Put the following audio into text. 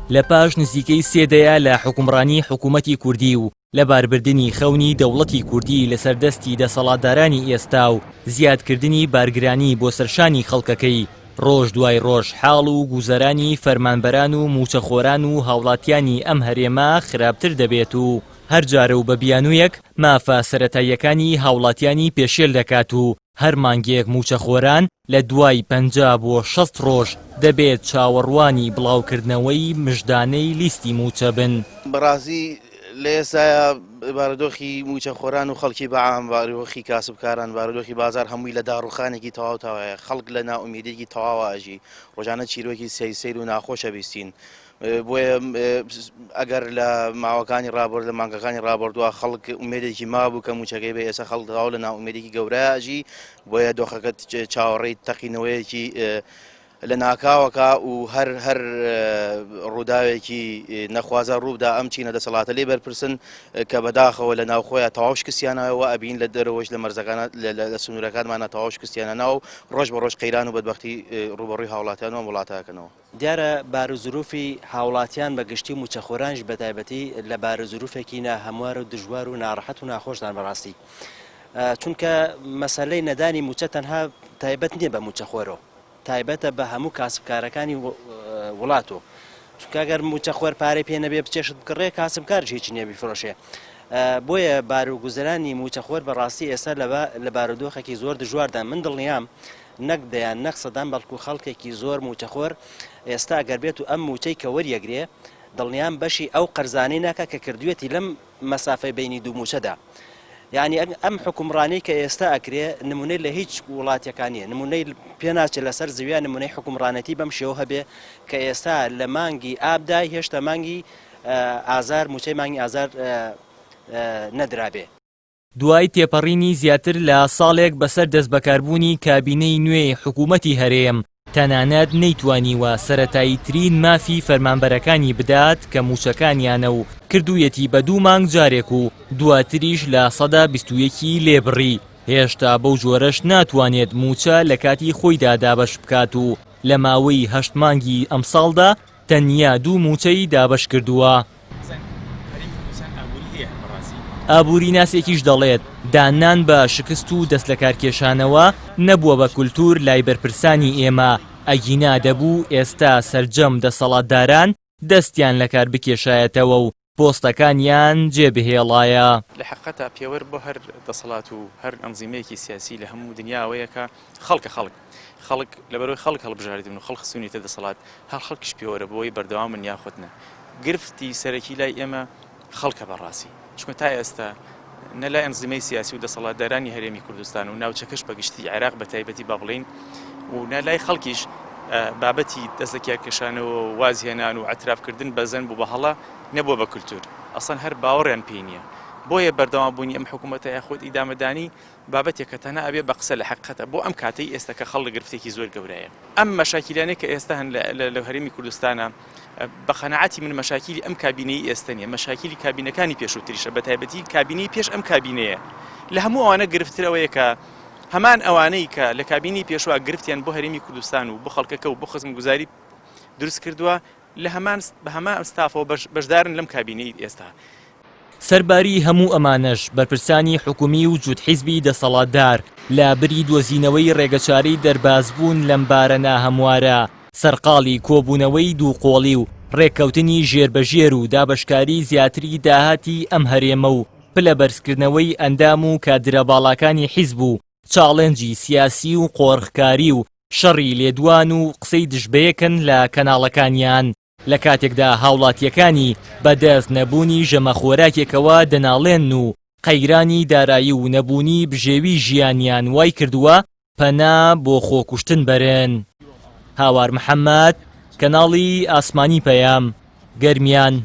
لە پاش نزیکەی سێدەیە لە حکومڕانی حکوومەتی کوردی و لە باربردنی خەونی دەوڵەتی کوردی لە سەردەستی دەسەڵاتدارانی ئێستا و زیادکردنی بارگرانی بۆ سەرشانی خەڵکەکەی ڕۆژ دوای ڕۆژ حاڵ و گوزەرانی فەرمانبەران و موچەخۆران و هاوڵاتیانی ئەم هەرێمە خراپتر دەبێت و هەر جارە و بە بیانوویەک مافە سەرەتاییەکانی هاوڵاتیانی پێشێل دەکات و هەر مانگێک موچەخۆران لە دوای 50 بۆ 60 ڕۆژ دەبێت چاوەڕوانی بڵاوکردنەوەی مژدانەی لیستی موچە بن. بەڕاستی لە ئێستاە بارودۆخی موچەخۆران و خەڵکی بەعام، بارودۆخی کاسبکاران، بارودۆخی بازار هەمووی لە داڕوخانێکی تەواو تاوایە. خەڵک لە ناومیدێکی تەواوەژی ڕۆژانە چیرۆکی سەیر و ناخۆشە بیستین. بۆیە ئەگەر لە ماوەکانی ڕابرد لە مانگەکانی ڕابردووە خەڵک ئومێدێکی مابوو کە موچەکەی بە ئێستا خەڵک تەواو لە ناومیدێکی گەورەژی، بۆیە دۆخەکەت چاوەڕێی تەقینەوەیەکی لە ناکاوەکە و هەر ڕووداوێکی نەخوازە ڕوودا ئەم چینە دەسەڵاتە لێ بەرپرسن کە بەداخەوە لە ناوخۆیان تەواو شکستیانەوە ئەبین لە دەرەوەش لە مەرزەکانە لە سنوورەکانمانە تەواو شکستیانە ناو ڕۆژ بە ڕۆژ قەیران و بەدبەختی ڕوبەڕووی هاوڵاتیان و وڵاتەکەنەوە. دیارە بارودۆخی هاوڵاتیان بە گشتی موچەخۆرانش بە تایبەتی لە بارودۆخێکی هەموار و دژوار و ناڕەحەت و ناخۆشدان بەڕاستی، چونکە مەسەلەی نەدانی موچە تەنها تایبەت نییە بە موچەخۆرەوە، تایبەتە بە هەموو کاسبکارەکانی وڵاتۆ، چونکە ئەگەر موچەخۆر پارەی پێ نەبێ بچێشت بکڕێ کاسبکارش هیچی نییە بیفرۆشێ. بۆیە بارگوزەرانی موچەخۆر بەڕاستی ئێستا لە بارودۆخێکی زۆر دژواردا من دڵنیام نەک دەیان نەک سەدان بەڵکو خەڵکێکی زۆر موچەخۆر ئێستا ئەگەر بێت و ئەم موچەی کە وەریەگرێ دڵنیام بەشی ئەو قەرزانەی ناکە کە کردوێتی لەم مەسافەی بینی دوو موچەدا. یعنی ئەم حکومڕانی کە ئێستا ئەکرێ نمونەی لە هیچ وڵاتیەکانیە، نمونەی پێناچێت لەسەر زەویان نمونەی حکومڕانەتی بەم شێوە هەبێ کە ئێستا لە مانگی ئابدای هێشتا مانگی ئازار موچەی مانگی ئازار نەدرابێ. دوای تێپەڕینی زیاتر لە ساڵێک بەسەر دەست بەکاربوونی کابینەی نوێی حکوومەتی هەرێم تەنانەت نەیتوانیوە سەرەتاییترین مافی فەرمانبەرەکانی بدات کە موچەکانیانە و کردوویەتی بە 2 مانگ جارێک و دواتریش لە سەدا 21 لێبڕی. هێشتا بەو جۆرەش ناتوانێت موچە لە کاتی خۆیدا دابەش بکات و لە ماوەی 8 مانگی ئەم ساڵدا تەنیا 2 موچەی دابەش کردووە. ئابووری ناسێکیش دەڵێت دانان بە شکست و دەست لە کارکێشانەوە نەبووە بە کولتور لای بەرپرسانی ئێمە، ئەگینا دەبوو ئێستا سەرجەم دەسەڵاتداران دەستیان لە کار بکێشایەتەوە و پۆستەکانیان جێبهێڵایە. لە حقیقەتە پێوەر بۆ هەر دەسەڵات و هەر ئەنزیمەیەکی سیاسی لە هەموو دنیاوەیە کە خەڵک لەبەرەوەی خەڵک هەڵبژاردن و خەڵک سونیتە دەسەڵات هەر خەڵکیش پێوەرە بۆی بەردەوامن یاخودنە. گرفتی سەرەکی لای ئێمە خەڵکە بەڕاستی، چونکە تا ئێستا نە لای ئەنزیمەی سیاسی و دەسەڵاتدارانی هەرێمی کوردستان و ناوچەکەش بەگشتی عێراق بە تایبەتی با بڵین و نە لای خەڵکیش بابەتی دەستەکێشانەوە وازهێنان و ئەترافکردن بەزەن بوو بە هەڵا نەبووە بە کولتور، ئەسڵەن هەر باوەڕیان پێی نییە. بۆیە بەردەوامبوونی ئەم حکوومەتە یاخود ئیدامەدانی بابەتێک کە تەنها ئەبێ بە قسە لە حقیقەتە بۆ ئەم کاتەی ئێستا کە خەڵک گرفتێکی زۆر گەورەیە. ئەم مەشاکیلانەی کە ئێستا هەن لە هەرێمی کوردستانە بە قەنەعەتی من مەشاکیلی ئەم کابینەی ئێستا نیە، مەشاکیلی کابینەکانی پێشووتریشە، بە تایبەتی کابینەی پێش ئەم کابینەیە. لە هەموو ئەوانە گرفترەوەیە کە هەمان ئەوانەی کە لە کابینی پێشوا گرفتیان بۆ هەرێمی کوردستان و بۆ خەڵکەکە و بۆ خزمگوزاری دروست کردووە لە هەمان ئەستافەوە بەشدارن لەم کابینەی ئێستا. سەرباری هەموو ئەمانەش بەرپرسانی حکومی و جووت حیزبی دەسەڵاتدار لە بری دۆزینەوەی ڕێگەچاری دەربازبوون لەم بارە ناهەموارە، سەرقاڵی کۆبوونەوەی دووقۆڵی و ڕێککەوتنی ژێربەژێر و دابەشکاری زیاتری داهاتی ئەم هەرێمە و پلە بەرزکردنەوەی ئەندام و کادرە باڵاکانی حیزب و چاڵێنجی سیاسی و قۆڕخکاری و شەڕی لێدوان و قسەی دژبەیەکن لە کەناڵەکانیان لە کاتێکدا هاوڵاتیەکانی بەدەست نەبوونی ژەمەخۆراکێکەوە دەناڵێن و قەیرانی دارایی و نەبوونی بژێوی ژیانیان وای کردووە پەنا بۆ خۆکوشتن بەرن. هاوار محەممەد، کەناڵی ئاسمانی پەیام، گەرمیان.